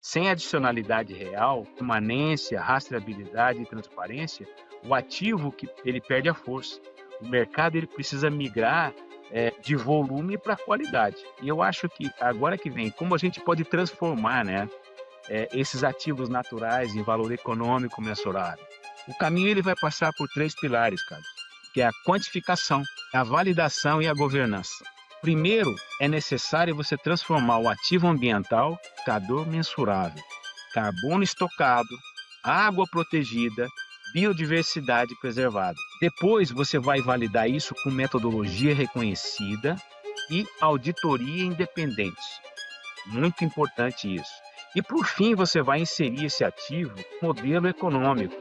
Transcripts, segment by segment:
Sem adicionalidade real, permanência, rastreabilidade e transparência, o ativo que ele perde a força. O mercado ele precisa migrar de volume para qualidade. E eu acho que agora que vem, como a gente pode transformar, né, esses ativos naturais em valor econômico mensurável. O caminho ele vai passar por três pilares, Carlos, que é a quantificação, a validação e a governança. Primeiro, é necessário você transformar o ativo ambiental em indicador mensurável, carbono estocado, água protegida, biodiversidade preservada. Depois, você vai validar isso com metodologia reconhecida e auditoria independente. Muito importante isso. E por fim, você vai inserir esse ativo no modelo econômico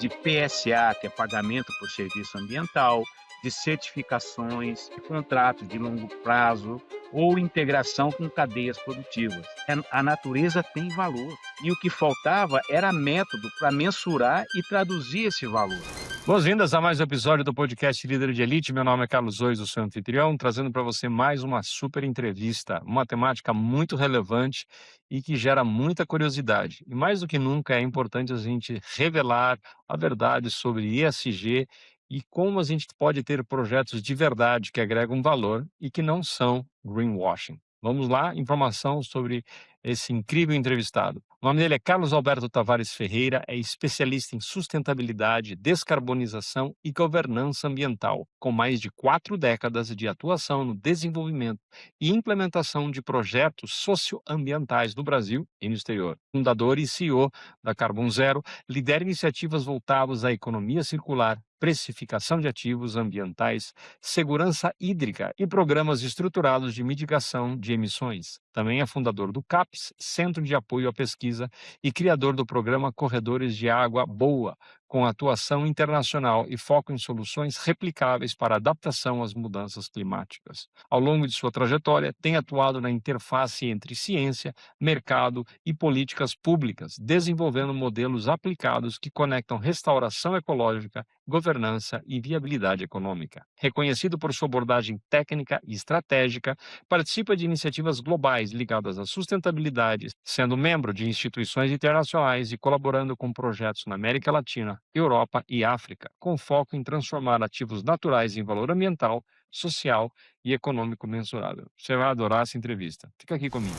de PSA, que é pagamento por serviço ambiental, de certificações, de contratos de longo prazo ou integração com cadeias produtivas. A natureza tem valor e o que faltava era método para mensurar e traduzir esse valor. Boas-vindas a mais um episódio do podcast Líder de Elite. Meu nome é Carlos Ois, o seu anfitrião, trazendo para você mais uma super entrevista, uma temática muito relevante e que gera muita curiosidade. E mais do que nunca é importante a gente revelar a verdade sobre ESG e como a gente pode ter projetos de verdade que agregam valor e que não são greenwashing. Vamos lá, informação sobre esse incrível entrevistado. O nome dele é Carlos Alberto Tavares Ferreira, é especialista em sustentabilidade, descarbonização e governança ambiental, com mais de 4 décadas de atuação no desenvolvimento e implementação de projetos socioambientais no Brasil e no exterior. Fundador e CEO da Carbon Zero, lidera iniciativas voltadas à economia circular, precificação de ativos ambientais, segurança hídrica e programas estruturados de mitigação de emissões. Também é fundador do CAPES, Centro de Apoio à Pesquisa, e criador do programa Corredores de Água Boa, com atuação internacional e foco em soluções replicáveis para adaptação às mudanças climáticas. Ao longo de sua trajetória, tem atuado na interface entre ciência, mercado e políticas públicas, desenvolvendo modelos aplicados que conectam restauração ecológica, governança e viabilidade econômica. Reconhecido por sua abordagem técnica e estratégica, participa de iniciativas globais ligadas à sustentabilidade, sendo membro de instituições internacionais e colaborando com projetos na América Latina, Europa e África, com foco em transformar ativos naturais em valor ambiental, social e econômico mensurável. Você vai adorar essa entrevista. Fica aqui comigo.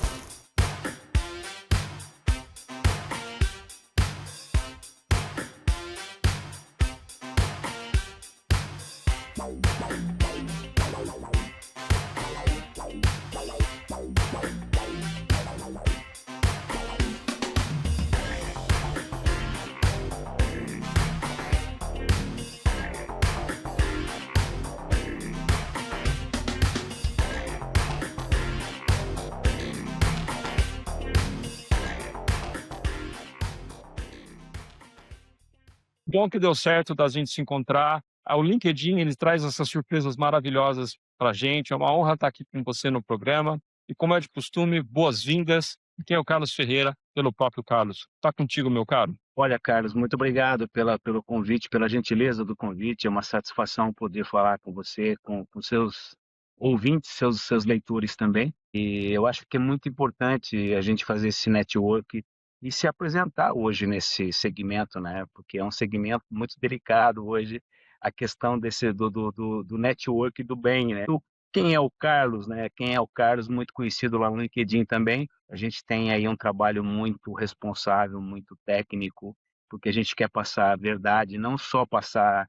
Bom que deu certo da gente se encontrar. O LinkedIn, ele traz essas surpresas maravilhosas para a gente. É uma honra estar aqui com você no programa. E como é de costume, boas-vindas. Quem é o Carlos Ferreira, pelo próprio Carlos. Está contigo, meu caro. Olha, Carlos, muito obrigado pelo convite, pela gentileza do convite. É uma satisfação poder falar com você, com seus ouvintes, seus leitores também. E eu acho que é muito importante a gente fazer esse network e se apresentar hoje nesse segmento, né? Porque é um segmento muito delicado hoje, a questão do network do bem, né? Quem é o Carlos, né? Quem é o Carlos, muito conhecido lá no LinkedIn também. A gente tem aí um trabalho muito responsável, muito técnico, porque a gente quer passar a verdade, não só passar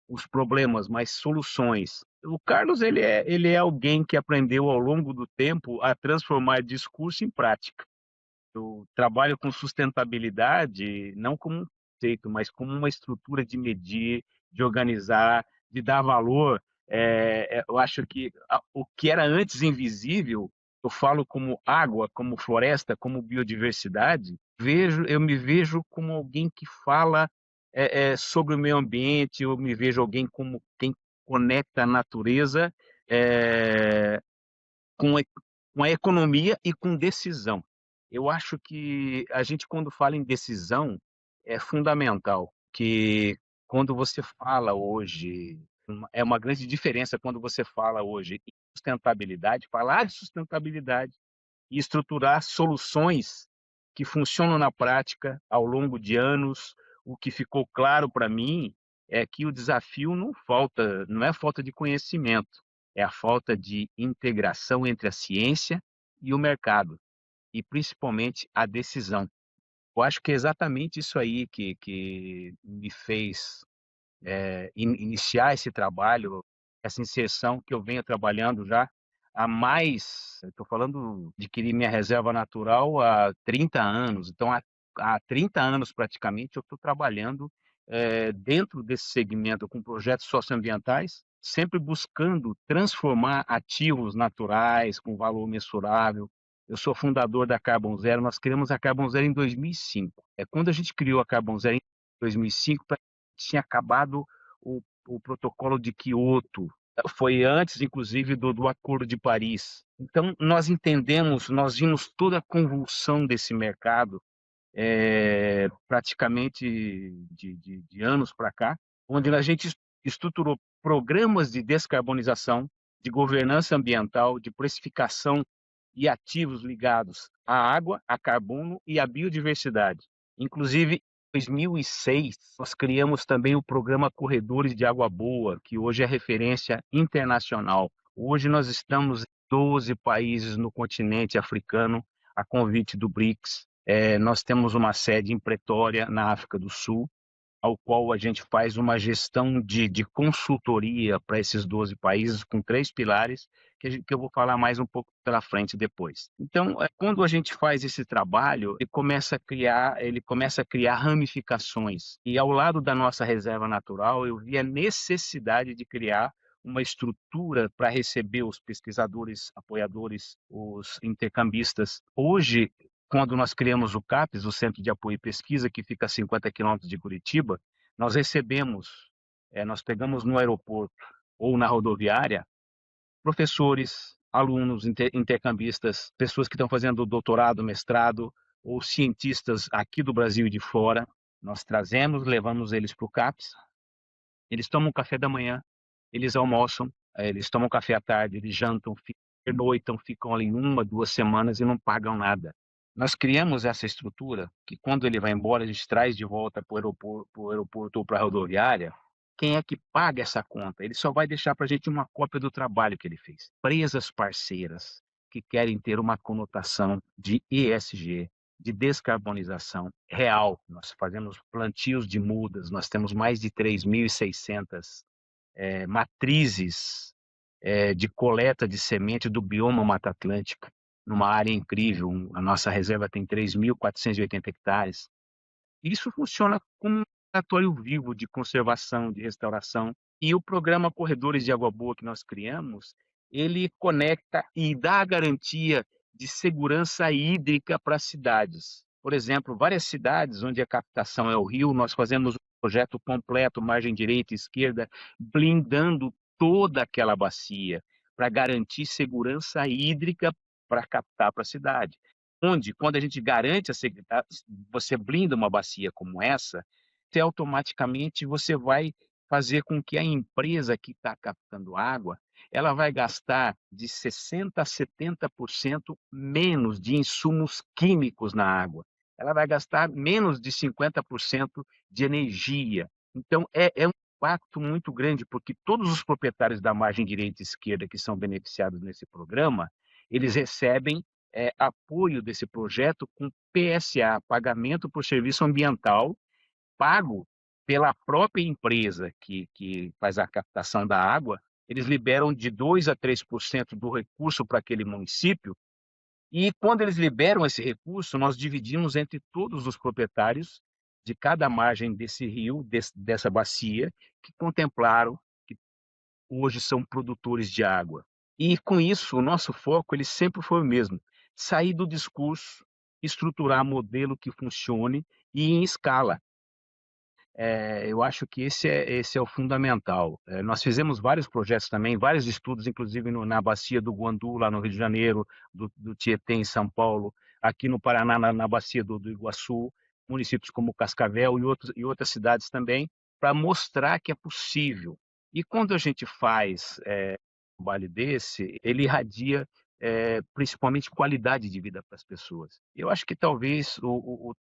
os problemas, mas soluções. O Carlos ele é alguém que aprendeu ao longo do tempo a transformar discurso em prática. Eu trabalho com sustentabilidade não como um conceito, mas como uma estrutura de medir, de organizar, de dar valor. Eu acho que o que era antes invisível, eu falo como água, como floresta, como biodiversidade, eu me vejo como alguém que fala sobre o meio ambiente, eu me vejo alguém como quem conecta a natureza é, com, com a economia e com decisão. Eu acho que a gente, quando fala em decisão, é fundamental que quando você fala hoje, é uma grande diferença quando você fala hoje em sustentabilidade, falar de sustentabilidade e estruturar soluções que funcionam na prática ao longo de anos. O que ficou claro para mim é que o desafio não é falta de conhecimento, é a falta de integração entre a ciência e o mercado, e principalmente a decisão. Eu acho que é exatamente isso aí que me fez iniciar esse trabalho, essa inserção que eu venho trabalhando já há mais, estou falando de adquirir minha reserva natural há 30 anos, então há 30 anos praticamente eu estou trabalhando dentro desse segmento com projetos socioambientais, sempre buscando transformar ativos naturais com valor mensurável. Eu sou fundador da Carbon Zero, nós criamos a Carbon Zero em 2005. Quando a gente criou a Carbon Zero em 2005, tinha acabado o protocolo de Quioto, foi antes, inclusive, do Acordo de Paris. Então, nós entendemos, nós vimos toda a convulsão desse mercado, praticamente de anos para cá, onde a gente estruturou programas de descarbonização, de governança ambiental, de precificação e ativos ligados à água, a carbono e à biodiversidade. Inclusive, em 2006, nós criamos também o programa Corredores de Água Boa, que hoje é referência internacional. Hoje nós estamos em 12 países no continente africano, a convite do BRICS. Nós temos uma sede em Pretória, na África do Sul, ao qual a gente faz uma gestão de consultoria para esses 12 países, com 3 pilares, que eu vou falar mais um pouco pela frente depois. Então, quando a gente faz esse trabalho, ele começa a criar ramificações. E ao lado da nossa reserva natural, eu vi a necessidade de criar uma estrutura para receber os pesquisadores, apoiadores, os intercambistas. Hoje, quando nós criamos o CAPES, o Centro de Apoio e Pesquisa, que fica a 50 quilômetros de Curitiba, nós recebemos, nós pegamos no aeroporto ou na rodoviária, professores, alunos, intercambistas, pessoas que estão fazendo doutorado, mestrado, ou cientistas aqui do Brasil e de fora. Nós trazemos, levamos eles para o CAPES, eles tomam café da manhã, eles almoçam, eles tomam café à tarde, eles jantam, pernoitam, ficam ali 1, 2 semanas e não pagam nada. Nós criamos essa estrutura que quando ele vai embora, a gente traz de volta para o aeroporto ou para a rodoviária. Quem é que paga essa conta? Ele só vai deixar para a gente uma cópia do trabalho que ele fez. Empresas parceiras que querem ter uma conotação de ESG, de descarbonização real. Nós fazemos plantios de mudas, nós temos mais de 3.600 matrizes de coleta de semente do bioma Mata Atlântica, numa área incrível. A nossa reserva tem 3.480 hectares. Isso funciona como um laboratório vivo de conservação, de restauração. E o programa Corredores de Água Boa que nós criamos, ele conecta e dá a garantia de segurança hídrica para as cidades. Por exemplo, várias cidades onde a captação é o rio, nós fazemos um projeto completo, margem direita e esquerda, blindando toda aquela bacia para garantir segurança hídrica para captar para a cidade. Onde, quando a gente garante, você blinda uma bacia como essa, automaticamente você vai fazer com que a empresa que está captando água, ela vai gastar de 60% a 70% menos de insumos químicos na água. Ela vai gastar menos de 50% de energia. Então, é um impacto muito grande, porque todos os proprietários da margem direita e esquerda que são beneficiados nesse programa, eles recebem apoio desse projeto com PSA, pagamento por serviço ambiental, pago pela própria empresa que faz a captação da água. Eles liberam de 2% a 3% do recurso para aquele município, e quando eles liberam esse recurso, nós dividimos entre todos os proprietários de cada margem desse rio, dessa bacia, que contemplaram, que hoje são produtores de água. E com isso, o nosso foco ele sempre foi o mesmo: sair do discurso, estruturar modelo que funcione e em escala. Eu acho que esse é o fundamental. Nós fizemos vários projetos também, vários estudos, inclusive na bacia do Guandu, lá no Rio de Janeiro, do Tietê, em São Paulo, aqui no Paraná, na bacia do Iguaçu, municípios como Cascavel e outras cidades também, para mostrar que é possível. E quando a gente faz um trabalho desse, ele irradia principalmente qualidade de vida para as pessoas. Eu acho que talvez o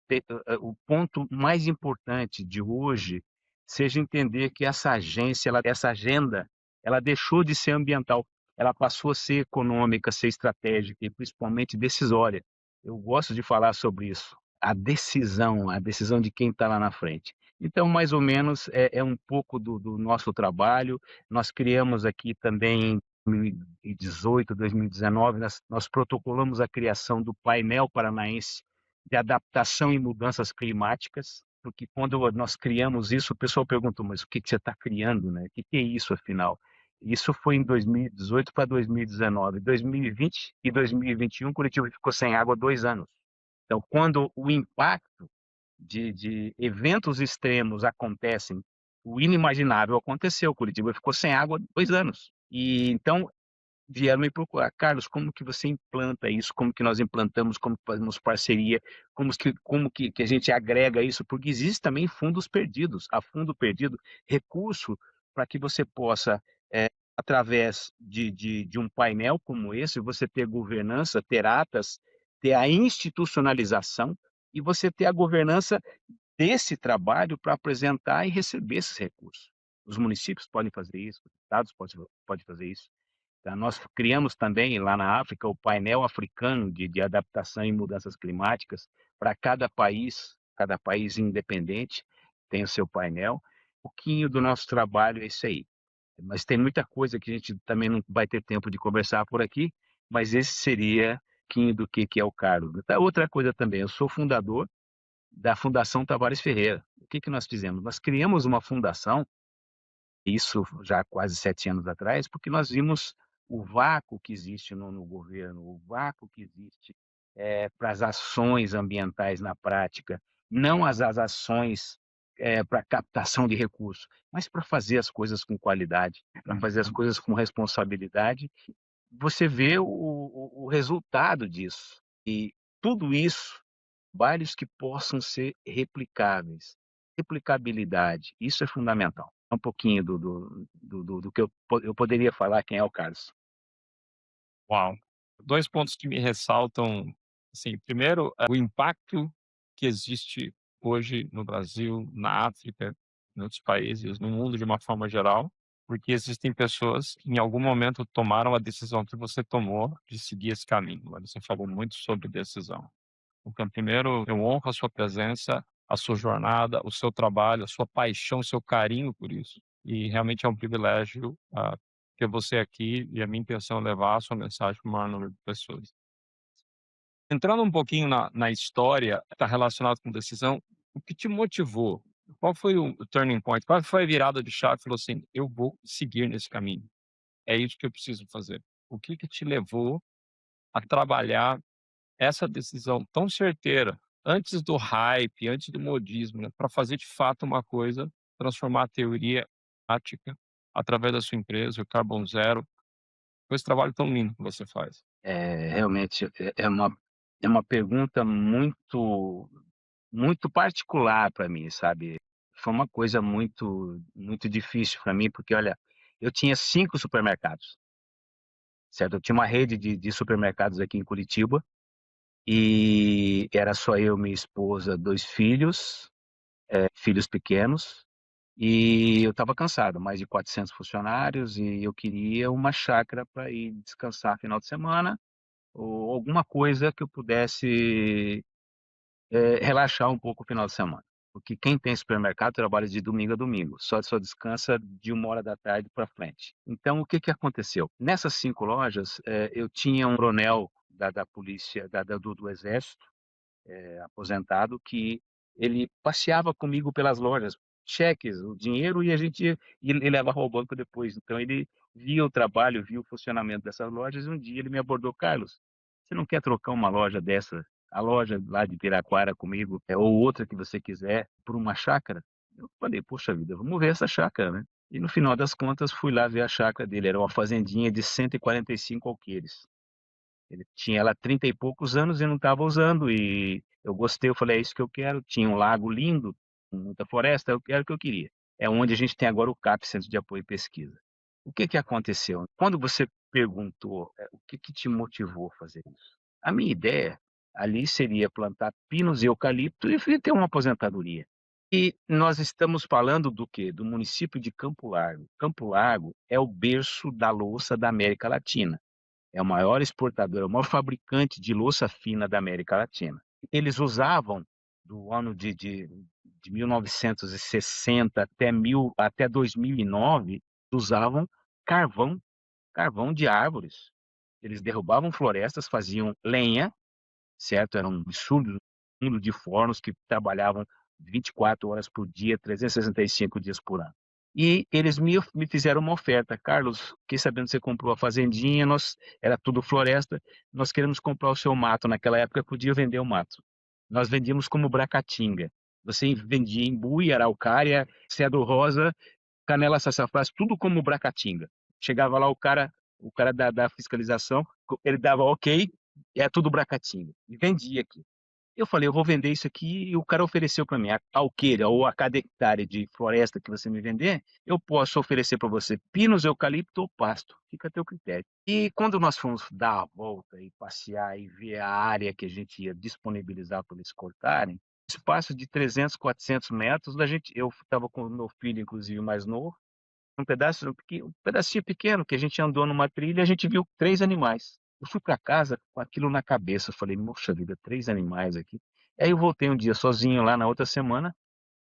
ponto mais importante de hoje seja entender que essa agenda, ela deixou de ser ambiental, ela passou a ser econômica, ser estratégica e principalmente decisória. Eu gosto de falar sobre isso, a decisão de quem está lá na frente. Então, mais ou menos, é um pouco do nosso trabalho. Nós criamos aqui também, em 2018, 2019, nós protocolamos a criação do painel paranaense de adaptação e mudanças climáticas, porque quando nós criamos isso, o pessoal perguntou, mas o que você está criando, né? O que é isso, afinal? Isso foi em 2018 para 2019. 2020 e 2021, Curitiba ficou sem água 2 anos. Então, quando o impacto de eventos extremos acontecem, o inimaginável aconteceu. Curitiba ficou sem água 2 anos. E então vieram me procurar, Carlos, como que você implanta isso? Como que nós implantamos? Como que fazemos parceria? Como que a gente agrega isso? Porque existe também fundos perdidos, a fundo perdido, recurso para que você possa, através de um painel como esse, você ter governança, ter atas, ter a institucionalização e você ter a governança desse trabalho para apresentar e receber esses recursos. Os municípios podem fazer isso, os estados podem fazer isso. Tá? Nós criamos também lá na África o painel africano de adaptação e mudanças climáticas para cada país independente tem o seu painel. Um pouquinho do nosso trabalho é isso aí. Mas tem muita coisa que a gente também não vai ter tempo de conversar por aqui, mas esse seria um pouquinho do que é o Carlos. Outra coisa também, eu sou fundador da Fundação Tavares Ferreira. O que nós fizemos? Nós criamos uma fundação, isso já há quase 7 anos atrás, porque nós vimos o vácuo que existe no governo, o vácuo que existe para as ações ambientais na prática, não as ações para captação de recursos, mas para fazer as coisas com qualidade, para fazer as coisas com responsabilidade. Você vê o resultado disso. E tudo isso, trabalhos que possam ser replicáveis. Replicabilidade, isso é fundamental. Um pouquinho do que eu poderia falar quem é o Carlos. Uau! 2 pontos que me ressaltam, assim, primeiro, o impacto que existe hoje no Brasil, na África, em outros países, no mundo de uma forma geral, porque existem pessoas que em algum momento tomaram a decisão que você tomou de seguir esse caminho. Você falou muito sobre decisão. Então, primeiro, eu honro a sua presença, a sua jornada, o seu trabalho, a sua paixão, o seu carinho por isso. E realmente é um privilégio, ter você aqui e a minha intenção é levar a sua mensagem para o maior número de pessoas. Entrando um pouquinho na história, está relacionado com decisão, o que te motivou? Qual foi o turning point? Qual foi a virada de chave? Falou assim: eu vou seguir nesse caminho. É isso que eu preciso fazer. O que te levou a trabalhar essa decisão tão certeira, antes do hype, antes do modismo, né, para fazer de fato uma coisa, transformar a teoria em prática através da sua empresa, o Carbon Zero, com esse trabalho tão lindo que você faz. Realmente é uma pergunta muito particular para mim, sabe? Foi uma coisa muito difícil para mim, porque olha, eu tinha 5 supermercados, certo? Eu tinha uma rede de supermercados aqui em Curitiba e era só eu, minha esposa, 2 filhos, filhos pequenos, e eu estava cansado, mais de 400 funcionários, e eu queria uma chácara para ir descansar final de semana ou alguma coisa que eu pudesse relaxar um pouco o final de semana. Porque quem tem supermercado trabalha de domingo a domingo, só descansa de 1 hora da tarde para frente. Então, o que que aconteceu? Nessas 5 lojas, eu tinha um coronel da polícia, do exército, aposentado, que ele passeava comigo pelas lojas, cheques, o dinheiro, e a gente ia levava ao banco depois. Então, ele via o trabalho, via o funcionamento dessas lojas, e um dia ele me abordou: Carlos, você não quer trocar uma loja dessa, a loja lá de Piraquara comigo, ou outra que você quiser, por uma chácara? Eu falei: poxa vida, vamos ver essa chácara, né? E no final das contas, fui lá ver a chácara dele. Era uma fazendinha de 145 alqueires. Ele tinha ela há 30 e poucos anos e não estava usando, e eu gostei, eu falei: é isso que eu quero. Tinha um lago lindo, com muita floresta, era o que eu queria. É onde a gente tem agora o CAP, Centro de Apoio e Pesquisa. O que que aconteceu? Quando você perguntou, o que que te motivou a fazer isso? A minha ideia ali seria plantar pinos e eucalipto e ter uma aposentadoria. E nós estamos falando do quê? Do município de Campo Largo. Campo Largo é o berço da louça da América Latina. É o maior exportador, é o maior fabricante de louça fina da América Latina. Eles usavam do ano de 1960 até 2009, usavam carvão, carvão de árvores. Eles derrubavam florestas, faziam lenha, certo? Era um absurdo, mundo de fornos que trabalhavam 24 horas por dia, 365 dias por ano. E eles me fizeram uma oferta. Carlos, fiquei sabendo que você comprou a fazendinha, era tudo floresta, nós queremos comprar o seu mato. Naquela época podia vender o mato. Nós vendíamos como Bracatinga. Você vendia embu, araucária, cedro rosa, canela sassafrás, tudo como Bracatinga. Chegava lá o cara da fiscalização, ele dava ok, é tudo Bracatinga. E vendia aqui. Eu falei, eu vou vender isso aqui, e o cara ofereceu para mim a alqueira ou a cada hectare de floresta que você me vender, eu posso oferecer para você pinos, eucalipto ou pasto, fica a teu critério. E quando nós fomos dar a volta e passear e ver a área que a gente ia disponibilizar para eles cortarem, espaço de 300, 400 metros, eu estava com o meu filho, inclusive mais novo, um pedacinho pequeno que a gente andou numa trilha, a gente viu 3 animais. Eu fui para casa com aquilo na cabeça, eu falei, poxa vida, 3 animais aqui. Aí eu voltei um dia sozinho lá na outra semana,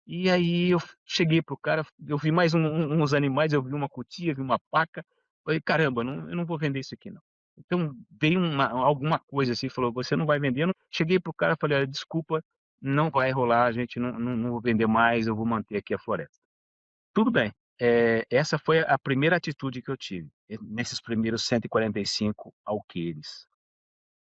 e aí eu cheguei pro cara, eu vi mais uns animais, eu vi uma cutia, vi uma paca, falei, caramba, eu não vou vender isso aqui não. Então veio alguma coisa assim, falou, você não vai vender? Cheguei pro cara, falei, olha, desculpa, não vai rolar, a gente não vou vender mais, eu vou manter aqui a floresta. Tudo bem. Essa foi a primeira atitude que eu tive, nesses primeiros 145 alqueires.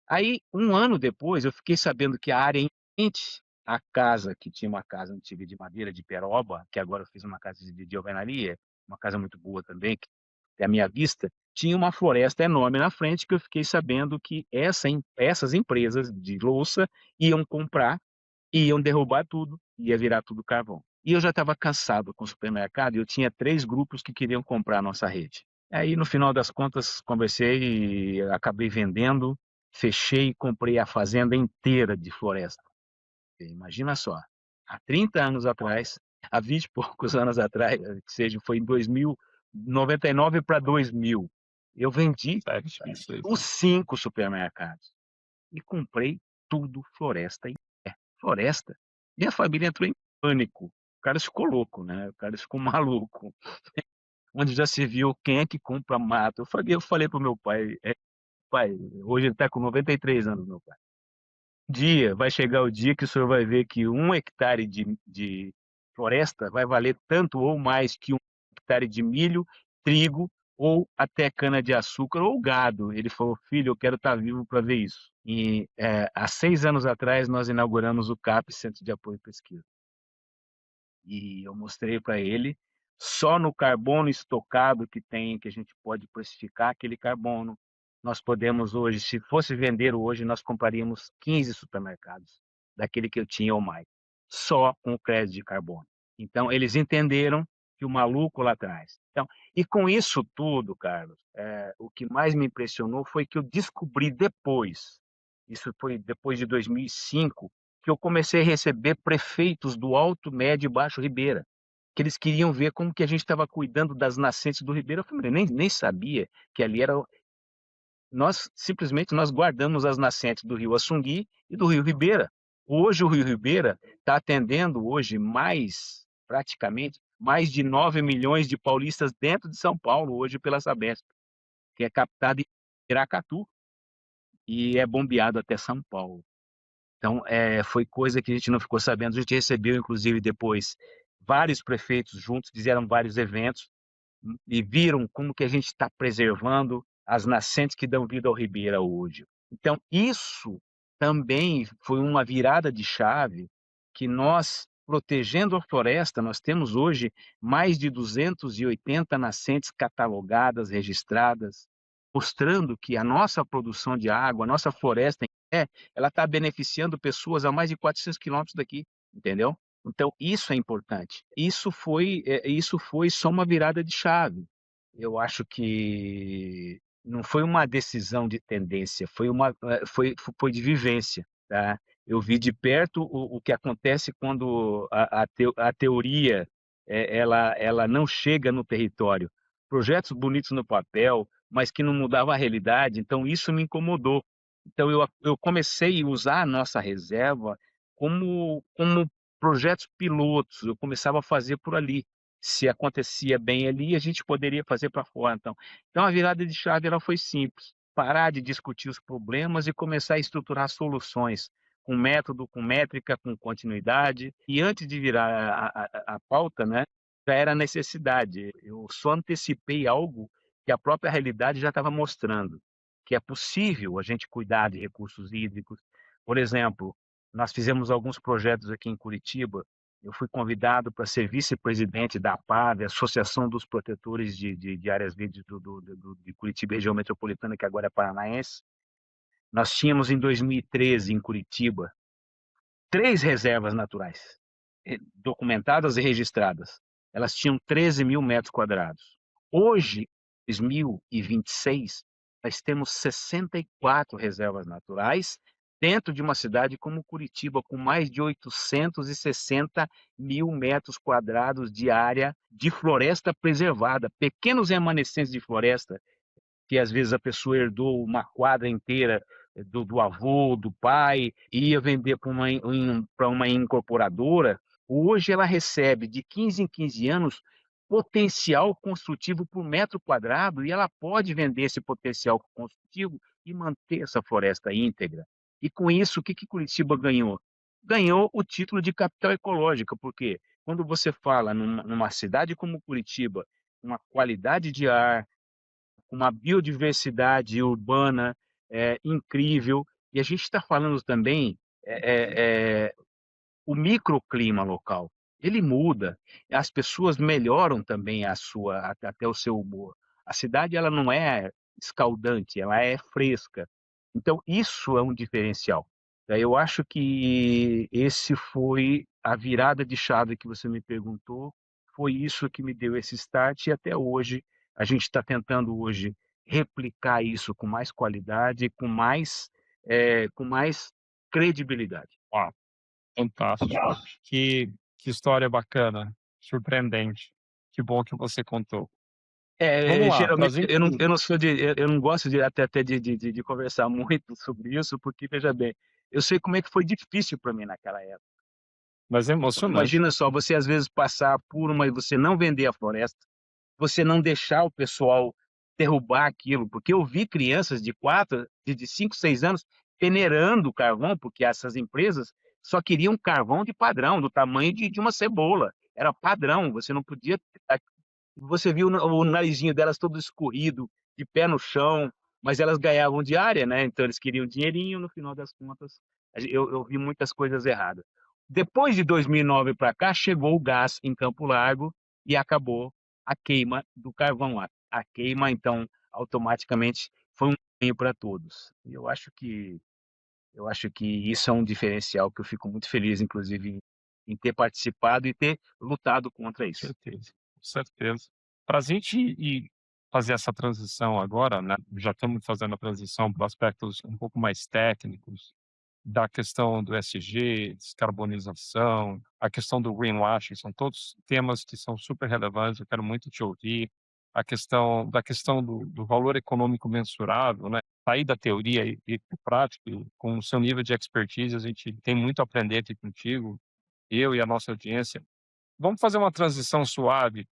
Aí, um ano depois, eu fiquei sabendo que a área em frente à casa, que tinha uma casa antiga de madeira de peroba, que agora eu fiz uma casa de alvenaria, uma casa muito boa também, que é a minha vista, tinha uma floresta enorme na frente, que eu fiquei sabendo que essas empresas de louça iam comprar, iam derrubar tudo, ia virar tudo carvão. E eu já estava cansado com o supermercado e eu tinha 3 grupos que queriam comprar a nossa rede. Aí, no final das contas, conversei e acabei vendendo, fechei e comprei a fazenda inteira de floresta. Imagina só, há 30 anos atrás, há 20 e poucos anos atrás, que seja, foi em 2000, 99 para 2000, eu vendi É difícil os isso. 5 supermercados e comprei tudo floresta. Floresta. Minha família entrou em pânico. O cara ficou louco, né? O cara ficou maluco. Onde já se viu quem é que compra mato. Eu falei pro meu pai, pai, hoje ele está com 93 anos, meu pai. Vai chegar o dia que o senhor vai ver que 1 hectare de floresta vai valer tanto ou mais que 1 hectare de milho, trigo ou até cana-de-açúcar ou gado. Ele falou, filho, eu quero estar vivo para ver isso. E há 6 anos atrás nós inauguramos o CAP, Centro de Apoio e Pesquisa. E eu mostrei para ele, só no carbono estocado que tem, que a gente pode precificar aquele carbono, nós podemos hoje, se fosse vender hoje, nós compraríamos 15 supermercados, daquele que eu tinha ou mais, só com o crédito de carbono. Então, eles entenderam que o maluco lá atrás. Então, e com isso tudo, Carlos, o que mais me impressionou foi que eu descobri depois, isso foi depois de 2005, que eu comecei a receber prefeitos do Alto, Médio e Baixo Ribeira, que eles queriam ver como que a gente estava cuidando das nascentes do Ribeira. Eu falei, nem sabia que ali era. Nós guardamos as nascentes do Rio Assungui e do Rio Ribeira. Hoje o Rio Ribeira está atendendo hoje praticamente, mais de 9 milhões de paulistas dentro de São Paulo, hoje pela Sabesp, que é captada em Piracatu e é bombeado até São Paulo. Então, foi coisa que a gente não ficou sabendo. A gente recebeu, inclusive, depois, vários prefeitos juntos, fizeram vários eventos e viram como que a gente está preservando as nascentes que dão vida ao Ribeira hoje. Então, isso também foi uma virada de chave que nós, protegendo a floresta, nós temos hoje mais de 280 nascentes catalogadas, registradas, mostrando que a nossa produção de água, a nossa floresta, ela está beneficiando pessoas a mais de 400 quilômetros daqui, entendeu? Então, isso é importante. Isso foi só uma virada de chave. Eu acho que não foi uma decisão de tendência, foi de vivência, tá? Eu vi de perto o que acontece quando a teoria ela não chega no território. Projetos bonitos no papel, mas que não mudava a realidade, então isso me incomodou. Então eu comecei a usar a nossa reserva como projetos pilotos, eu começava a fazer por ali. Se acontecia bem ali, a gente poderia fazer para fora. Então, a virada de chave ela foi simples. Parar de discutir os problemas e começar a estruturar soluções com método, com métrica, com continuidade. E antes de virar a pauta, né, já era necessidade. Eu só antecipei algo que a própria realidade já estava mostrando, que é possível a gente cuidar de recursos hídricos. Por exemplo, nós fizemos alguns projetos aqui em Curitiba. Eu fui convidado para ser vice-presidente da APAV, Associação dos Protetores de Áreas Verdes de Curitiba, região metropolitana, que agora é paranaense. Nós tínhamos em 2013, em Curitiba, 3 reservas naturais documentadas e registradas. Elas tinham 13 mil metros quadrados. Hoje, 2026, nós temos 64 reservas naturais dentro de uma cidade como Curitiba, com mais de 860 mil metros quadrados de área de floresta preservada, pequenos remanescentes de floresta que às vezes a pessoa herdou uma quadra inteira do avô, do pai, e ia vender para uma incorporadora. Hoje ela recebe de 15 em 15 anos potencial construtivo por metro quadrado e ela pode vender esse potencial construtivo e manter essa floresta íntegra. E com isso, o que Curitiba ganhou? Ganhou o título de capital ecológica, porque quando você fala numa cidade como Curitiba, uma qualidade de ar, uma biodiversidade urbana incrível. E a gente está falando também o microclima local. Ele muda, as pessoas melhoram também até o seu humor. A cidade ela não é escaldante, ela é fresca. Então isso é um diferencial. Eu acho que esse foi a virada de chave que você me perguntou, foi isso que me deu esse start e até hoje a gente está tentando hoje replicar isso com mais qualidade, com mais credibilidade. Uau, fantástico. Que história bacana, surpreendente. Que bom que você contou. Vamos lá, para a Geralmente gente. eu não sou eu não gosto até de conversar muito sobre isso, porque veja bem, eu sei como é que foi difícil para mim naquela época. Mas é Então, emocionante. imagina só, você às vezes passar por uma e você não vender a floresta, você não deixar o pessoal derrubar aquilo, porque eu vi crianças de 5, 6 anos peneirando carvão, porque essas empresas só queriam carvão de padrão, do tamanho de uma cebola. Era padrão, você não podia. Você viu o narizinho delas todo escorrido, de pé no chão, mas elas ganhavam diária, né? Então eles queriam dinheirinho, no final das contas, eu vi muitas coisas erradas. Depois de 2009 para cá, chegou o gás em Campo Largo e acabou a queima do carvão. A queima, então, automaticamente foi um ganho para todos. Eu acho que isso é um diferencial que eu fico muito feliz, inclusive, em ter participado e ter lutado contra isso. Certeza, com certeza. Para a gente fazer essa transição agora, né? Já estamos fazendo a transição para aspectos um pouco mais técnicos da questão do ESG, descarbonização, a questão do greenwashing, são todos temas que são super relevantes, eu quero muito te ouvir. A questão do valor econômico mensurável, né? Sair da teoria e para prática, e com o seu nível de expertise, a gente tem muito a aprender aqui contigo, eu e a nossa audiência. Vamos fazer uma transição suave,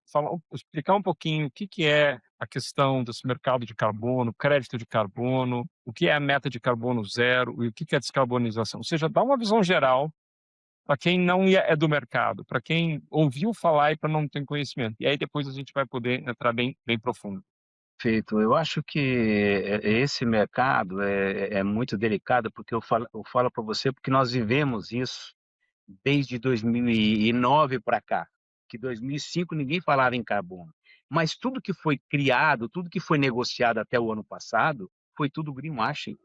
explicar um pouquinho o que é a questão desse mercado de carbono, crédito de carbono, o que é a meta de carbono zero e o que é descarbonização. Ou seja, dá uma visão geral para quem não é do mercado, para quem ouviu falar e para não tem conhecimento. E aí depois a gente vai poder entrar bem, bem profundo. Perfeito. Eu acho que esse mercado é muito delicado, porque eu falo para você, porque nós vivemos isso desde 2009 para cá, que 2005 ninguém falava em carbono. Mas tudo que foi criado, tudo que foi negociado até o ano passado, foi tudo greenwashing.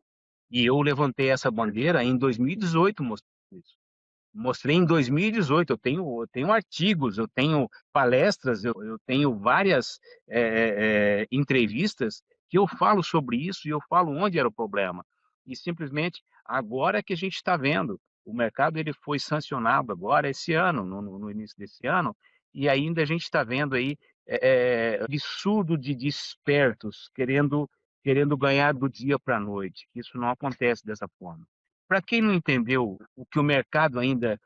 E eu levantei essa bandeira em 2018, mostrei isso. Mostrei em 2018, eu tenho artigos, eu tenho palestras, eu tenho várias entrevistas que eu falo sobre isso e eu falo onde era o problema. E simplesmente agora é que a gente está vendo. O mercado ele foi sancionado agora esse ano, no início desse ano, e ainda a gente está vendo aí absurdo de espertos querendo ganhar do dia para a noite. Isso não acontece dessa forma. Para quem não entendeu o que o mercado ainda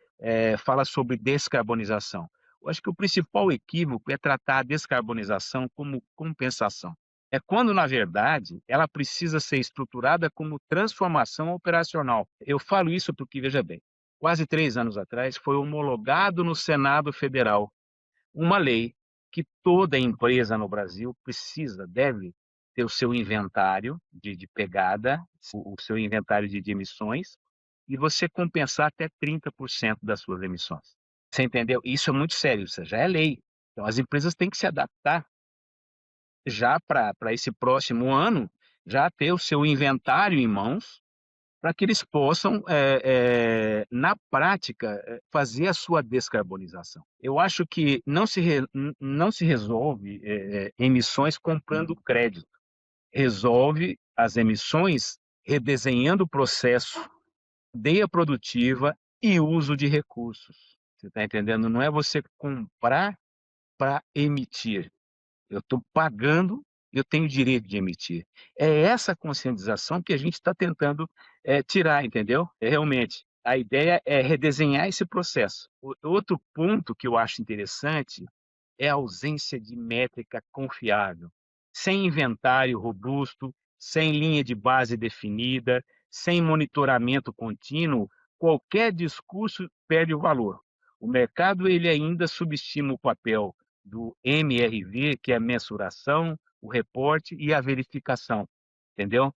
fala sobre descarbonização, eu acho que o principal equívoco é tratar a descarbonização como compensação. É quando, na verdade, ela precisa ser estruturada como transformação operacional. Eu falo isso porque, veja bem, quase 3 anos atrás foi homologado no Senado Federal uma lei que toda empresa no Brasil deve ter o seu inventário de pegada, o seu inventário de emissões, e você compensar até 30% das suas emissões. Você entendeu? Isso é muito sério, isso já é lei. Então, as empresas têm que se adaptar já para esse próximo ano, já ter o seu inventário em mãos, para que eles possam, na prática, fazer a sua descarbonização. Eu acho que não se resolve emissões comprando crédito. Resolve as emissões redesenhando o processo, cadeia produtiva e uso de recursos. Você está entendendo? Não é você comprar para emitir. Eu estou pagando, eu tenho direito de emitir. É essa conscientização que a gente está tentando tirar, entendeu? Realmente. A ideia é redesenhar esse processo. Outro ponto que eu acho interessante é a ausência de métrica confiável. Sem inventário robusto, sem linha de base definida, sem monitoramento contínuo, qualquer discurso perde o valor. O mercado ele ainda subestima o papel do MRV, que é a mensuração, o reporte e a verificação, entendeu?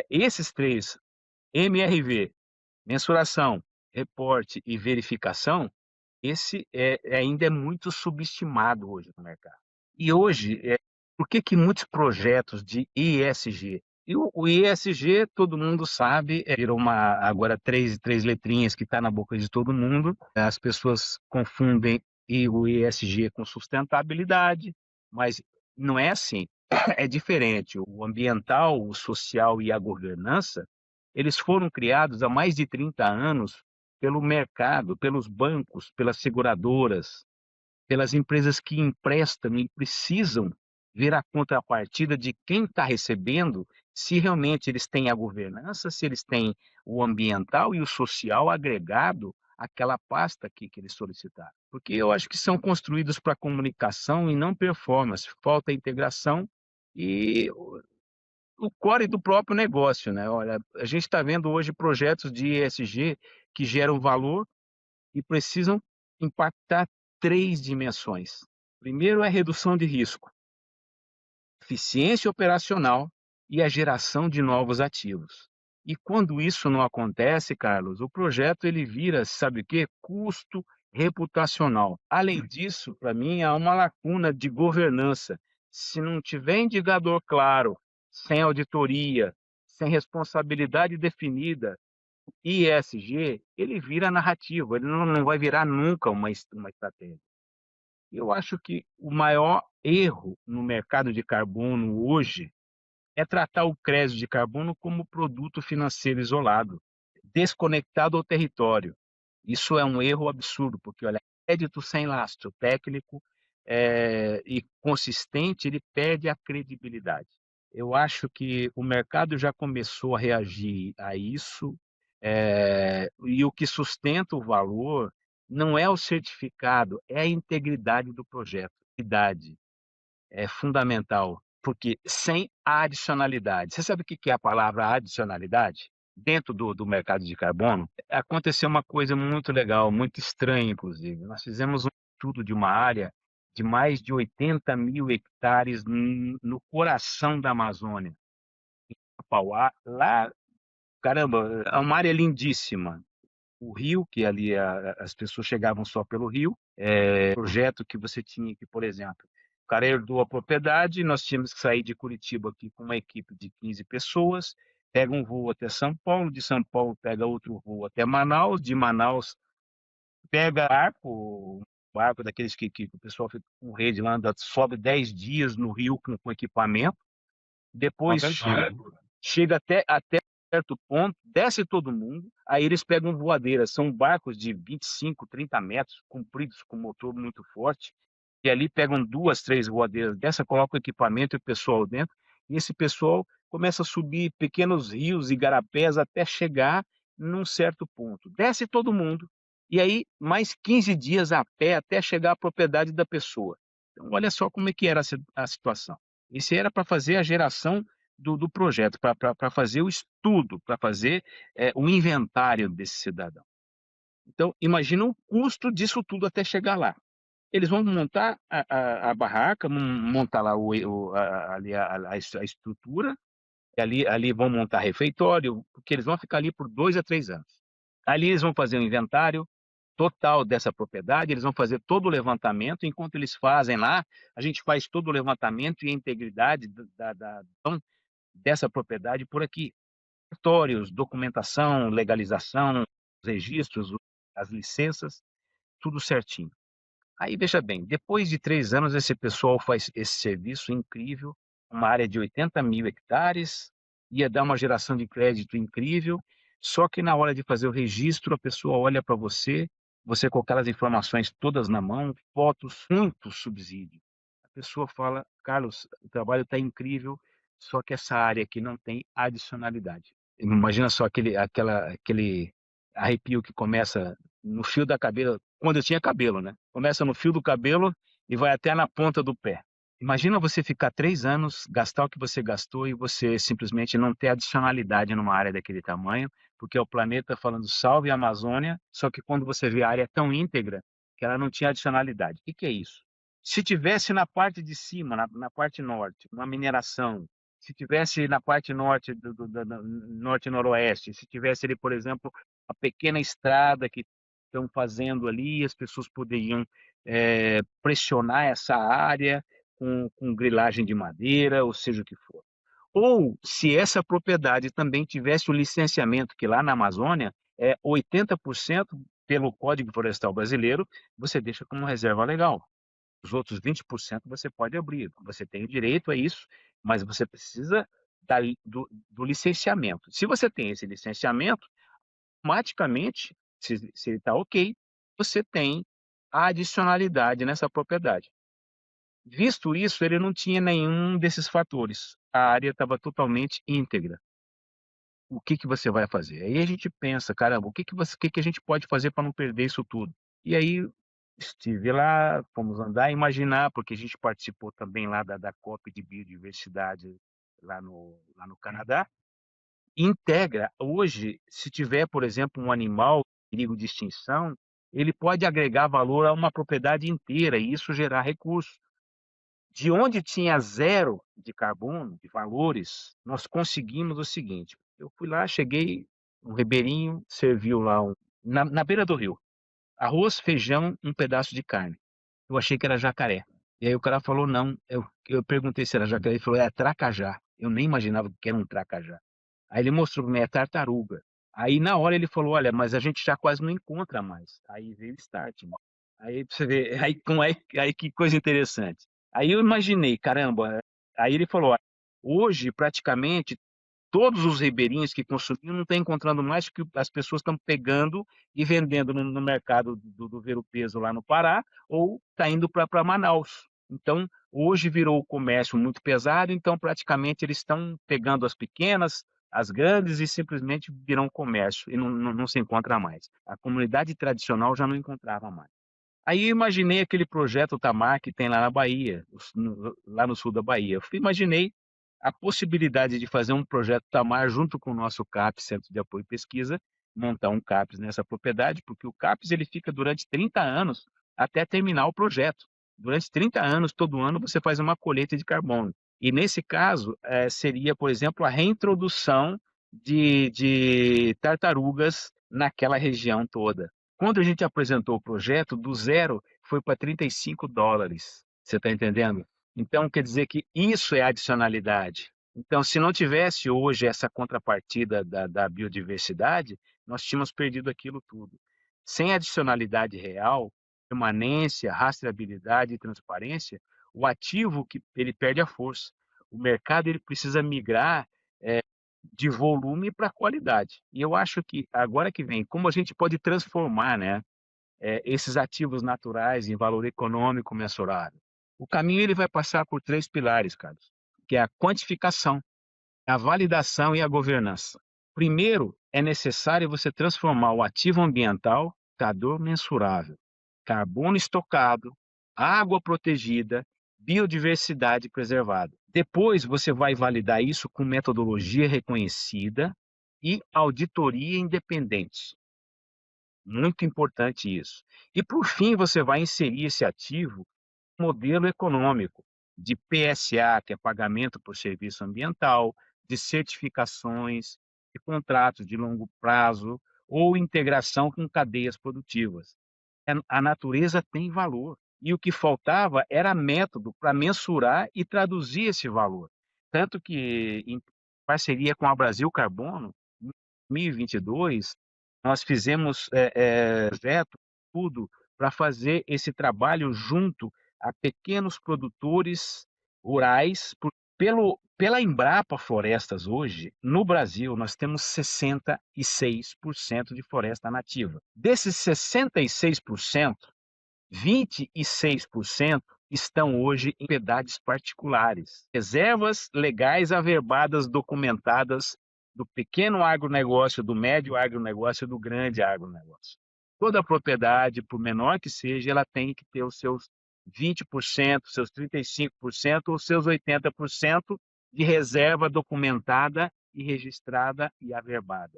Esses três, MRV, mensuração, reporte e verificação, esse ainda é muito subestimado hoje no mercado. E hoje, por que muitos projetos de ESG? E o ESG, todo mundo sabe, virou agora três letrinhas que está na boca de todo mundo. As pessoas confundem o ESG com sustentabilidade, mas não é assim. É diferente. O ambiental, o social e a governança, eles foram criados há mais de 30 anos pelo mercado, pelos bancos, pelas seguradoras, pelas empresas que emprestam e precisam ver a contrapartida de quem está recebendo, se realmente eles têm a governança, se eles têm o ambiental e o social agregado àquela pasta que eles solicitaram. Porque eu acho que são construídos para comunicação e não performance, falta integração e o core do próprio negócio, né? Olha, a gente está vendo hoje projetos de ESG que geram valor e precisam impactar três dimensões. Primeiro é redução de risco, eficiência operacional e a geração de novos ativos. E quando isso não acontece, Carlos, o projeto ele vira, sabe o quê? Custo reputacional. Além disso, para mim, há uma lacuna de governança. Se não tiver indicador claro, sem auditoria, sem responsabilidade definida, ISG, ele vira narrativo, ele não vai virar nunca uma estratégia. Eu acho que o maior erro no mercado de carbono hoje é tratar o crédito de carbono como produto financeiro isolado, desconectado ao território. Isso é um erro absurdo, porque olha, crédito sem lastro técnico e consistente, ele perde a credibilidade. Eu acho que o mercado já começou a reagir a isso, e o que sustenta o valor não é o certificado, é a integridade do projeto. Idade é fundamental, porque sem adicionalidade. Você sabe o que é a palavra adicionalidade? Dentro do mercado de carbono, aconteceu uma coisa muito legal, muito estranha, inclusive. Nós fizemos um estudo de uma área de mais de 80 mil hectares no coração da Amazônia, em Tapauá, lá, caramba, é uma área lindíssima. O rio, que ali as pessoas chegavam só pelo rio, projeto que você tinha que, por exemplo, o cara herdou a propriedade, nós tínhamos que sair de Curitiba aqui com uma equipe de 15 pessoas, pega um voo até São Paulo, de São Paulo pega outro voo até Manaus, de Manaus pega um barco daqueles que o pessoal fica com rede lá, anda, sobe 10 dias no rio com equipamento, Depois Fantástico. chega até certo ponto, desce todo mundo, aí eles pegam voadeiras, são barcos de 25, 30 metros, compridos, com motor muito forte, e ali pegam 2, 3 voadeiras dessa, colocam o equipamento e o pessoal dentro, e esse pessoal começa a subir pequenos rios e garapés até chegar num certo ponto. Desce todo mundo, e aí mais 15 dias a pé até chegar à propriedade da pessoa. Então, olha só como é que era a situação. Isso era para fazer a geração do projeto, para fazer o estudo, para fazer o inventário desse cidadão. Então, imagina o custo disso tudo até chegar lá. Eles vão montar a barraca, montar lá ali a estrutura, e ali vão montar refeitório, porque eles vão ficar ali por 2 a 3 anos. Ali eles vão fazer um inventário total dessa propriedade, eles vão fazer todo o levantamento. Enquanto eles fazem lá, a gente faz todo o levantamento e a integridade dessa propriedade por aqui. Cartórios, documentação, legalização, registros, as licenças, tudo certinho. Aí, veja bem, depois de 3 anos, esse pessoal faz esse serviço incrível, uma área de 80 mil hectares, ia dar uma geração de crédito incrível, só que na hora de fazer o registro, a pessoa olha para você, você com aquelas informações todas na mão, fotos, muito subsídio. A pessoa fala, Carlos, o trabalho está incrível, só que essa área aqui não tem adicionalidade. Imagina só aquele arrepio que começa no fio da cabeça, quando eu tinha cabelo, né? Começa no fio do cabelo e vai até na ponta do pé. Imagina você ficar 3 anos, gastar o que você gastou e você simplesmente não ter adicionalidade numa área daquele tamanho, porque é o planeta falando salve a Amazônia, só que quando você vê a área tão íntegra que ela não tinha adicionalidade. O que é isso? Se tivesse na parte de cima, na parte norte, uma mineração, se tivesse na parte norte norte-noroeste, se tivesse ali, por exemplo, a pequena estrada que estão fazendo ali, as pessoas poderiam pressionar essa área com grilagem de madeira, ou seja o que for. Ou se essa propriedade também tivesse o licenciamento, que lá na Amazônia é 80% pelo Código Florestal Brasileiro, você deixa como reserva legal. Os outros 20% você pode abrir. Você tem o direito a isso, mas você precisa do licenciamento. Se você tem esse licenciamento, automaticamente, se ele está ok, você tem a adicionalidade nessa propriedade. Visto isso, ele não tinha nenhum desses fatores. A área estava totalmente íntegra. O que que você vai fazer? Aí a gente pensa, caramba, o que que a gente pode fazer para não perder isso tudo? E aí estive lá, fomos andar e imaginar, porque a gente participou também lá da COP de Biodiversidade lá no Canadá. Integra, hoje, se tiver, por exemplo, um animal em perigo de extinção, ele pode agregar valor a uma propriedade inteira e isso gerar recursos. De onde tinha zero de carbono, de valores, nós conseguimos o seguinte: eu fui lá, cheguei, um ribeirinho serviu lá na beira do rio, arroz, feijão, um pedaço de carne. Eu achei que era jacaré. E aí o cara falou não. Eu perguntei se era jacaré, ele falou é tracajá. Eu nem imaginava que era um tracajá. Aí ele mostrou para mim, é tartaruga. Aí na hora ele falou, olha, mas a gente já quase não encontra mais. Aí veio o start, né? Aí pra você ver, aí que coisa interessante. Aí eu imaginei, caramba. Aí ele falou, olha, hoje praticamente todos os ribeirinhos que consumiam não estão encontrando mais, porque as pessoas estão pegando e vendendo no mercado do ver-o-peso lá no Pará, ou está indo para Manaus. Então, hoje virou o comércio muito pesado, então praticamente eles estão pegando as pequenas, as grandes e simplesmente viram comércio e não se encontra mais. A comunidade tradicional já não encontrava mais. Aí eu imaginei aquele projeto Tamar que tem lá na Bahia, lá no sul da Bahia. Eu imaginei a possibilidade de fazer um projeto Tamar junto com o nosso CAPES, Centro de Apoio e Pesquisa, montar um CAPES nessa propriedade, porque o CAPES ele fica durante 30 anos até terminar o projeto. Durante 30 anos, todo ano, você faz uma colheita de carbono. E nesse caso, seria, por exemplo, a reintrodução de tartarugas naquela região toda. Quando a gente apresentou o projeto, do zero foi para $35. Você está entendendo? Então, quer dizer que isso é adicionalidade. Então, se não tivesse hoje essa contrapartida da biodiversidade, nós tínhamos perdido aquilo tudo. Sem adicionalidade real, permanência, rastreabilidade e transparência, o ativo que ele perde a força. O mercado ele precisa migrar de volume para qualidade. E eu acho que agora que vem, como a gente pode transformar, né, esses ativos naturais em valor econômico mensurável? O caminho ele vai passar por três pilares, Carlos, que é a quantificação, a validação e a governança. Primeiro, é necessário você transformar o ativo ambiental em indicador mensurável, carbono estocado, água protegida, biodiversidade preservada. Depois, você vai validar isso com metodologia reconhecida e auditoria independente. Muito importante isso. E, por fim, você vai inserir esse ativo modelo econômico de PSA, que é pagamento por serviço ambiental, de certificações, de contratos de longo prazo ou integração com cadeias produtivas. A natureza tem valor e o que faltava era método para mensurar e traduzir esse valor. Tanto que, em parceria com a Brasil Carbono, em 2022, nós fizemos projeto, tudo, para fazer esse trabalho junto a pequenos produtores rurais. Pela Embrapa Florestas hoje, no Brasil, nós temos 66% de floresta nativa. Desses 66%, 26% estão hoje em propriedades particulares. Reservas legais averbadas, documentadas do pequeno agronegócio, do médio agronegócio e do grande agronegócio. Toda propriedade, por menor que seja, ela tem que ter os seus 20%, seus 35% ou seus 80% de reserva documentada e registrada e averbada.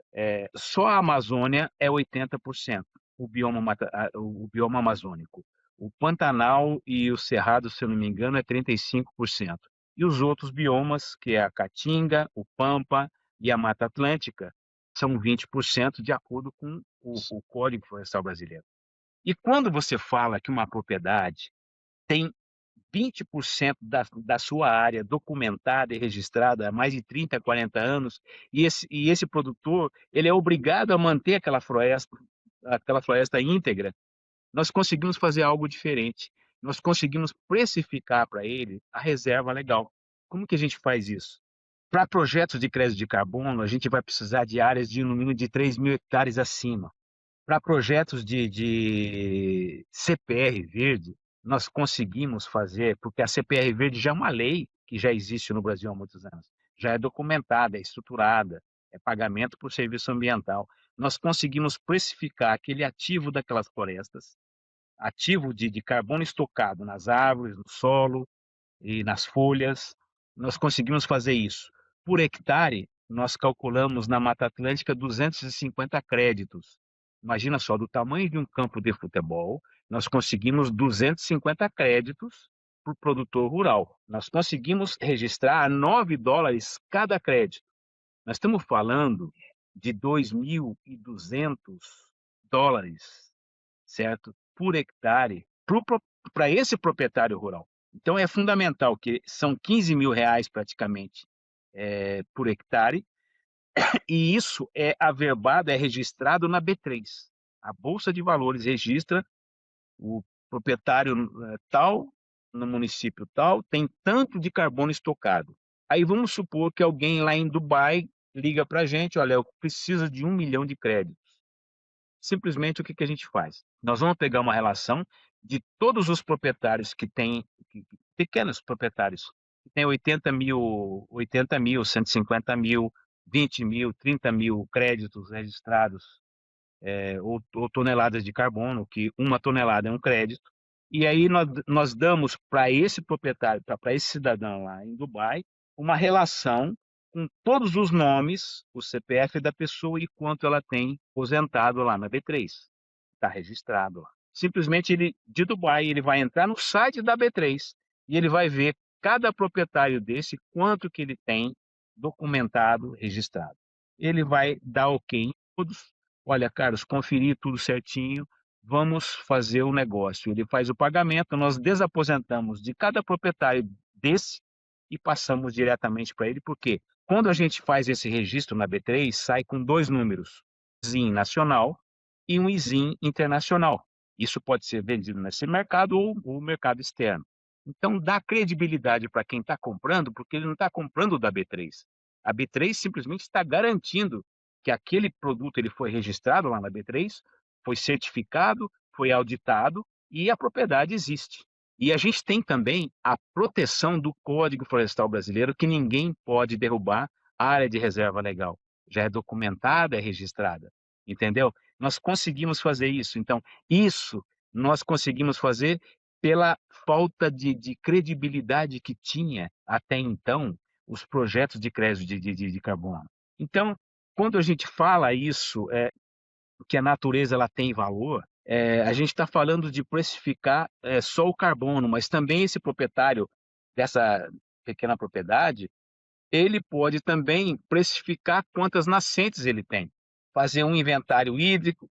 Só a Amazônia é 80%, o bioma amazônico. O Pantanal e o Cerrado, se eu não me engano, é 35%. E os outros biomas, que é a Caatinga, o Pampa e a Mata Atlântica, são 20% de acordo com o Código Florestal Brasileiro. E quando você fala que uma propriedade tem 20% da sua área documentada e registrada há mais de 30, 40 anos, e esse produtor ele é obrigado a manter aquela floresta íntegra, nós conseguimos fazer algo diferente. Nós conseguimos precificar para ele a reserva legal. Como que a gente faz isso? Para projetos de crédito de carbono, a gente vai precisar de áreas de no mínimo de 3.000 hectares acima. Para projetos de CPR verde, nós conseguimos fazer, porque a CPR verde já é uma lei que já existe no Brasil há muitos anos. Já é documentada, é estruturada, é pagamento por serviço ambiental. Nós conseguimos precificar aquele ativo daquelas florestas, ativo de carbono estocado nas árvores, no solo e nas folhas. Nós conseguimos fazer isso. Por hectare, nós calculamos na Mata Atlântica 250 créditos. Imagina só, do tamanho de um campo de futebol, nós conseguimos 250 créditos para o produtor rural. Nós conseguimos registrar a $9 cada crédito. Nós estamos falando de $2.200, certo? Por hectare, para esse proprietário rural. Então, é fundamental que são R$ 15.000 praticamente por hectare, e isso é averbado, é registrado na B3. A Bolsa de Valores registra o proprietário tal, no município tal, tem tanto de carbono estocado. Aí vamos supor que alguém lá em Dubai liga para a gente, olha, eu preciso de 1 milhão de créditos. Simplesmente o que a gente faz? Nós vamos pegar uma relação de todos os proprietários que têm, pequenos proprietários, que têm 80.000, 150.000, 20.000, 30.000 créditos registrados, ou toneladas de carbono, que 1 tonelada é um crédito. E aí nós damos para esse proprietário, para esse cidadão lá em Dubai, uma relação com todos os nomes, o CPF da pessoa e quanto ela tem aposentado lá na B3. Está registrado lá. Simplesmente de Dubai, ele vai entrar no site da B3 e ele vai ver cada proprietário desse, quanto que ele tem documentado, registrado. Ele vai dar ok em todos. Olha, Carlos, conferi tudo certinho, vamos fazer o negócio. Ele faz o pagamento, nós desaposentamos de cada proprietário desse e passamos diretamente para ele, porque quando a gente faz esse registro na B3, sai com dois números, ISIN nacional e um ISIN internacional. Isso pode ser vendido nesse mercado ou mercado externo. Então, dá credibilidade para quem está comprando, porque ele não está comprando da B3. A B3 simplesmente está garantindo que aquele produto ele foi registrado lá na B3, foi certificado, foi auditado e a propriedade existe. E a gente tem também a proteção do Código Florestal Brasileiro, que ninguém pode derrubar a área de reserva legal. Já é documentada, é registrada. Entendeu? Nós conseguimos fazer isso. Então, isso nós conseguimos fazer pela falta de credibilidade que tinha até então os projetos de crédito de carbono. Então, quando a gente fala isso, que a natureza ela tem valor, a gente está falando de precificar só o carbono, mas também esse proprietário dessa pequena propriedade, ele pode também precificar quantas nascentes ele tem, fazer um inventário hídrico,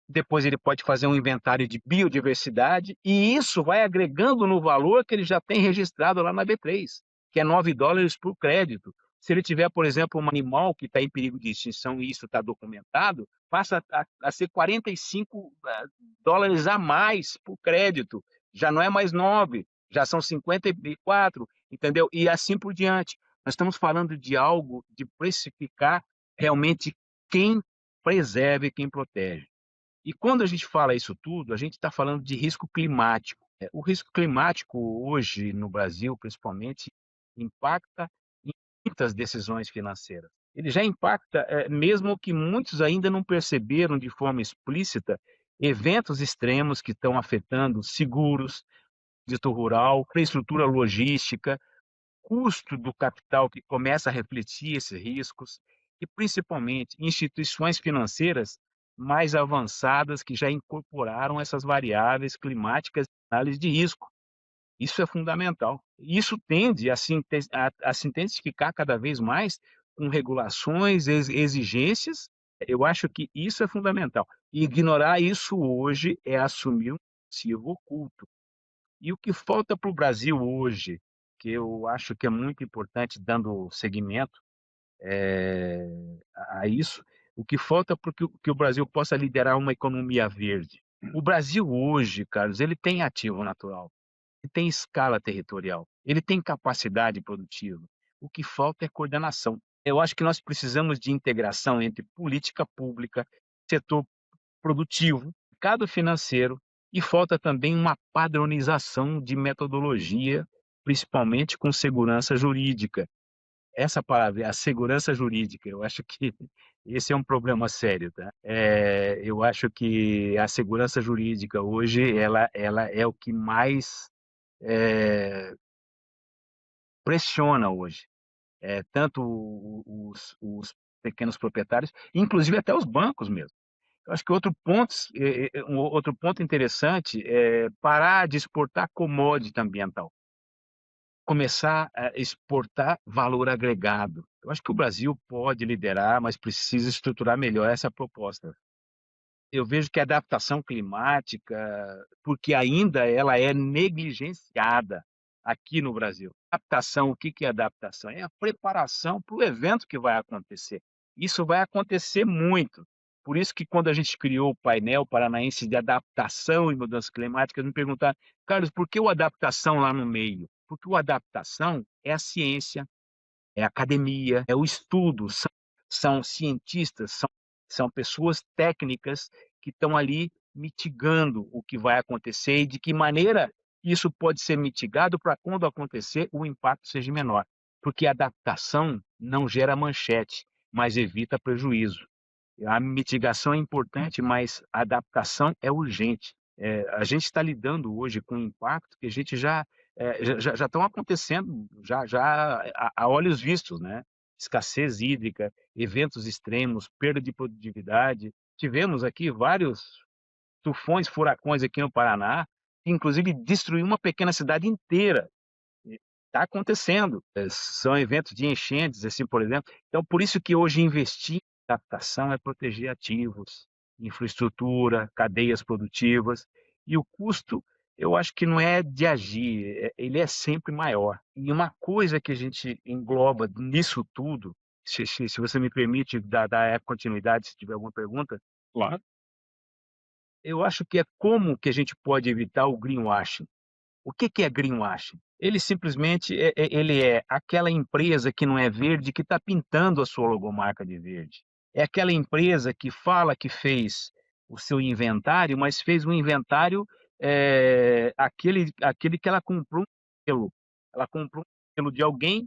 depois ele pode fazer um inventário de biodiversidade, e isso vai agregando no valor que ele já tem registrado lá na B3, que é $9 por crédito. Se ele tiver, por exemplo, um animal que está em perigo de extinção e isso está documentado, passa a ser $45 a mais por crédito. Já não é mais 9, já são 54, entendeu? E assim por diante. Nós estamos falando de algo de precificar realmente quem preserva e quem protege. E quando a gente fala isso tudo, a gente está falando de risco climático. O risco climático hoje no Brasil, principalmente, impacta em muitas decisões financeiras. Ele já impacta, mesmo que muitos ainda não perceberam de forma explícita, eventos extremos que estão afetando seguros, dito rural, infraestrutura logística, custo do capital que começa a refletir esses riscos e, principalmente, instituições financeiras mais avançadas que já incorporaram essas variáveis climáticas em análise de risco. Isso é fundamental. Isso tende a se intensificar cada vez mais com regulações, exigências. Eu acho que isso é fundamental. E ignorar isso hoje é assumir um passivo oculto. E o que falta para o Brasil hoje, que eu acho que é muito importante, dando seguimento a isso, o que falta para que o Brasil possa liderar uma economia verde. O Brasil hoje, Carlos, ele tem ativo natural, ele tem escala territorial, ele tem capacidade produtiva. O que falta é coordenação. Eu acho que nós precisamos de integração entre política pública, setor produtivo, mercado financeiro e falta também uma padronização de metodologia, principalmente com segurança jurídica. Essa palavra, a segurança jurídica, eu acho que esse é um problema sério, tá? Eu acho que a segurança jurídica hoje ela é o que mais pressiona hoje, tanto os pequenos proprietários, inclusive até os bancos mesmo. Eu acho que um outro ponto interessante é parar de exportar commodity ambiental, começar a exportar valor agregado. Eu acho que o Brasil pode liderar, mas precisa estruturar melhor essa proposta. Eu vejo que a adaptação climática, porque ainda ela é negligenciada aqui no Brasil. Adaptação, o que que é adaptação? É a preparação para o evento que vai acontecer. Isso vai acontecer muito. Por isso que quando a gente criou o painel paranaense de adaptação e mudanças climáticas, me perguntaram, Carlos, por que o adaptação lá no meio? Porque o adaptação é a ciência, é a academia, é o estudo, são cientistas, são pessoas técnicas que estão ali mitigando o que vai acontecer e de que maneira isso pode ser mitigado para quando acontecer o impacto seja menor. Porque a adaptação não gera manchete, mas evita prejuízo. A mitigação é importante, mas a adaptação é urgente. A gente está lidando hoje com um impacto que a gente já estão acontecendo já a olhos vistos, né? Escassez hídrica, eventos extremos, perda de produtividade. Tivemos aqui vários tufões, furacões aqui no Paraná, que inclusive destruiu uma pequena cidade inteira. Está acontecendo. São eventos de enchentes, assim, por exemplo. Então, por isso que hoje investir em adaptação é proteger ativos, infraestrutura, cadeias produtivas. E o custo, eu acho que não é de agir, ele é sempre maior. E uma coisa que a gente engloba nisso tudo, se você me permite dar continuidade, se tiver alguma pergunta, Claro. eu acho que é como que a gente pode evitar o greenwashing. O que que é greenwashing? Ele simplesmente ele é aquela empresa que não é verde, que está pintando a sua logomarca de verde. É aquela empresa que fala que fez o seu inventário, mas fez um inventário, aquele que ela comprou um modelo. Ela comprou um modelo de alguém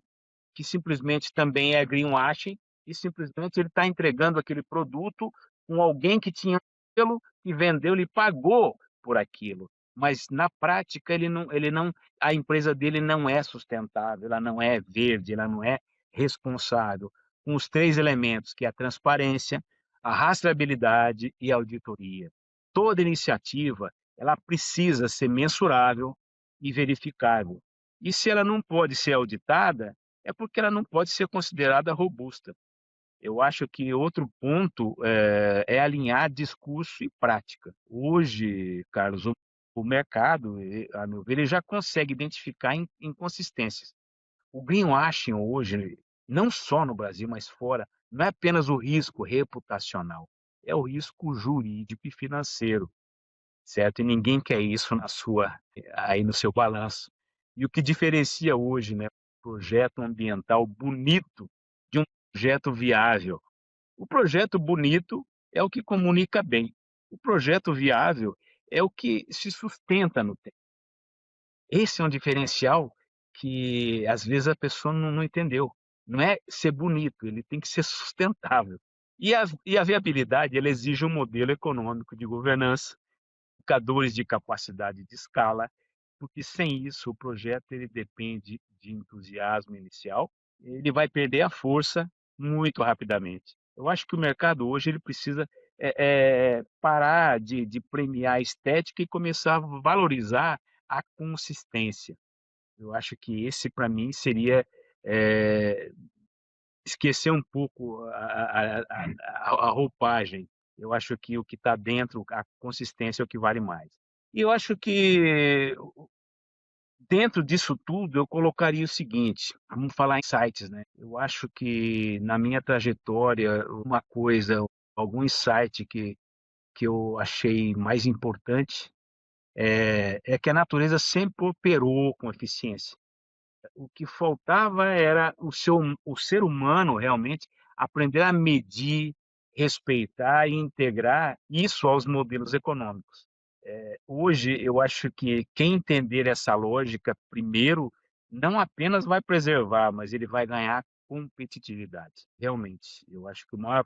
que simplesmente também é greenwashing e simplesmente ele está entregando aquele produto com alguém que tinha aquilo e vendeu, ele pagou por aquilo, mas na prática ele não, a empresa dele não é sustentável, ela não é verde, ela não é responsável com os três elementos, que é a transparência, a rastreabilidade e a auditoria. Toda iniciativa, ela precisa ser mensurável e verificável. E se ela não pode ser auditada, é porque ela não pode ser considerada robusta. Eu acho que outro ponto é alinhar discurso e prática. Hoje, Carlos, o mercado, a meu ver, ele já consegue identificar inconsistências. O greenwashing hoje, não só no Brasil, mas fora, não é apenas o risco reputacional, é o risco jurídico e financeiro, certo? E ninguém quer isso aí no seu balanço. E o que diferencia hoje, né, um projeto ambiental bonito de um projeto viável? O projeto bonito é o que comunica bem. O projeto viável é o que se sustenta no tempo. Esse é um diferencial que às vezes a pessoa não entendeu. Não é ser bonito, ele tem que ser sustentável. E a viabilidade, ela exige um modelo econômico de governança, indicadores de capacidade de escala, porque sem isso o projeto ele depende de entusiasmo inicial, ele vai perder a força muito rapidamente. Eu acho que o mercado hoje ele precisa parar de premiar a estética e começar a valorizar a consistência. Eu acho que esse para mim seria é, esquecer um pouco a roupagem. Eu acho que o que está dentro, a consistência é o que vale mais. E eu acho que dentro disso tudo eu colocaria o seguinte, vamos falar em sites, né? Eu acho que na minha trajetória, uma coisa, algum insight que eu achei mais importante é que a natureza sempre operou com eficiência. O que faltava era o ser humano realmente aprender a medir, respeitar e integrar isso aos modelos econômicos. Hoje, eu acho que quem entender essa lógica, primeiro, não apenas vai preservar, mas ele vai ganhar competitividade. Realmente, eu acho que o maior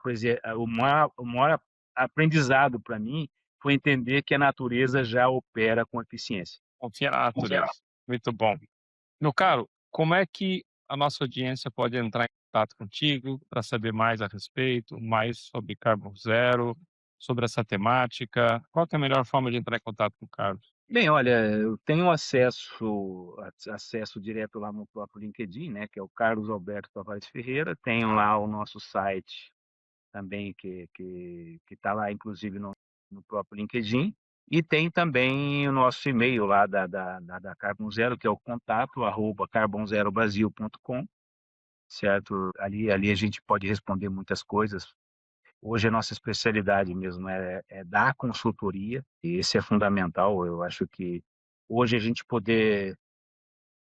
aprendizado para mim foi entender que a natureza já opera com eficiência. Confiar na natureza. Muito bom. Meu caro, como é que a nossa audiência pode entrar em contato contigo para saber mais a respeito, mais sobre Carbon Zero, sobre essa temática? Qual que é a melhor forma de entrar em contato com o Carlos? Bem, olha, eu tenho acesso direto lá no próprio LinkedIn, né, que é o Carlos Alberto Tavares Ferreira. Tenho lá o nosso site também, que está lá, inclusive, no próprio LinkedIn. E tem também o nosso e-mail lá da Carbon Zero, que é o contato@carbonzerobrasil.com, certo? Ali a gente pode responder muitas coisas. Hoje a nossa especialidade mesmo é dar consultoria, e esse é fundamental. Eu acho que hoje a gente poder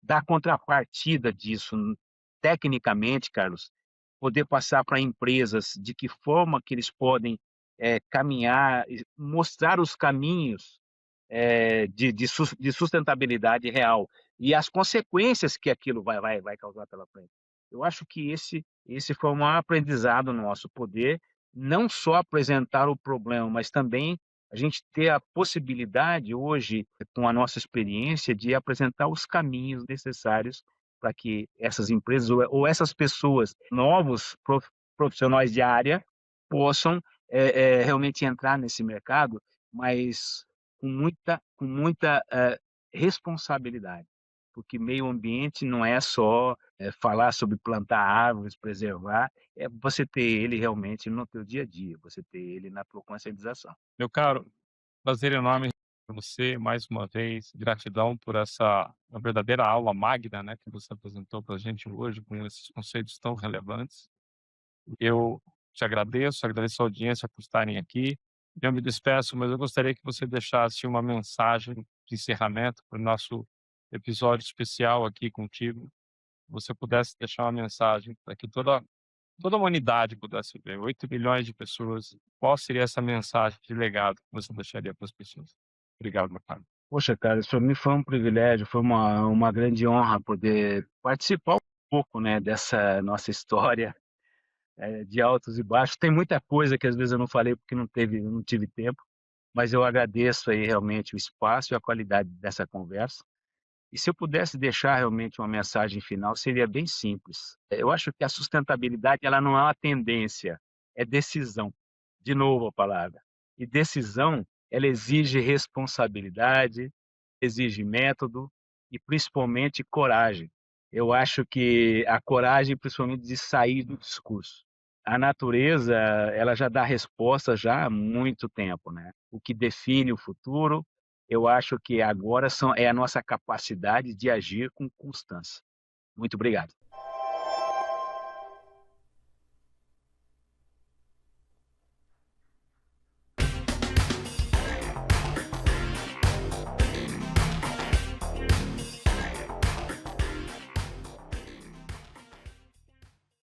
dar contrapartida disso, tecnicamente, Carlos, poder passar para empresas de que forma que eles podem caminhar, mostrar os caminhos de sustentabilidade real e as consequências que aquilo vai causar pela frente. Eu acho que esse foi o maior aprendizado nosso, poder não só apresentar o problema, mas também a gente ter a possibilidade hoje, com a nossa experiência, de apresentar os caminhos necessários para que essas empresas ou essas pessoas, novos profissionais de área, possam realmente entrar nesse mercado, mas com muita responsabilidade, porque meio ambiente não é só falar sobre plantar árvores, preservar, é você ter ele realmente no teu dia a dia, você ter ele na tua conscientização. Meu caro, prazer enorme com você mais uma vez. Gratidão por essa uma verdadeira aula magna, né, que você apresentou para a gente hoje com esses conceitos tão relevantes. Eu te agradeço, agradeço a audiência por estarem aqui. Eu me despeço, mas eu gostaria que você deixasse uma mensagem de encerramento para o nosso episódio especial aqui contigo, você pudesse deixar uma mensagem para que toda a humanidade pudesse ver, 8 bilhões de pessoas, qual seria essa mensagem de legado que você deixaria para as pessoas? Obrigado, meu caro. Poxa, cara, isso para mim foi um privilégio, foi uma grande honra poder participar um pouco, né, dessa nossa história, de altos e baixos. Tem muita coisa que às vezes eu não falei porque não tive tempo, mas eu agradeço aí realmente o espaço e a qualidade dessa conversa. E se eu pudesse deixar realmente uma mensagem final, seria bem simples. Eu acho que a sustentabilidade ela não é uma tendência, é decisão. De novo a palavra. E decisão, ela exige responsabilidade, exige método e principalmente coragem. Eu acho que a coragem, principalmente de sair do discurso. A natureza, ela já dá resposta já há muito tempo, né? O que define o futuro, eu acho que agora é a nossa capacidade de agir com constância. Muito obrigado.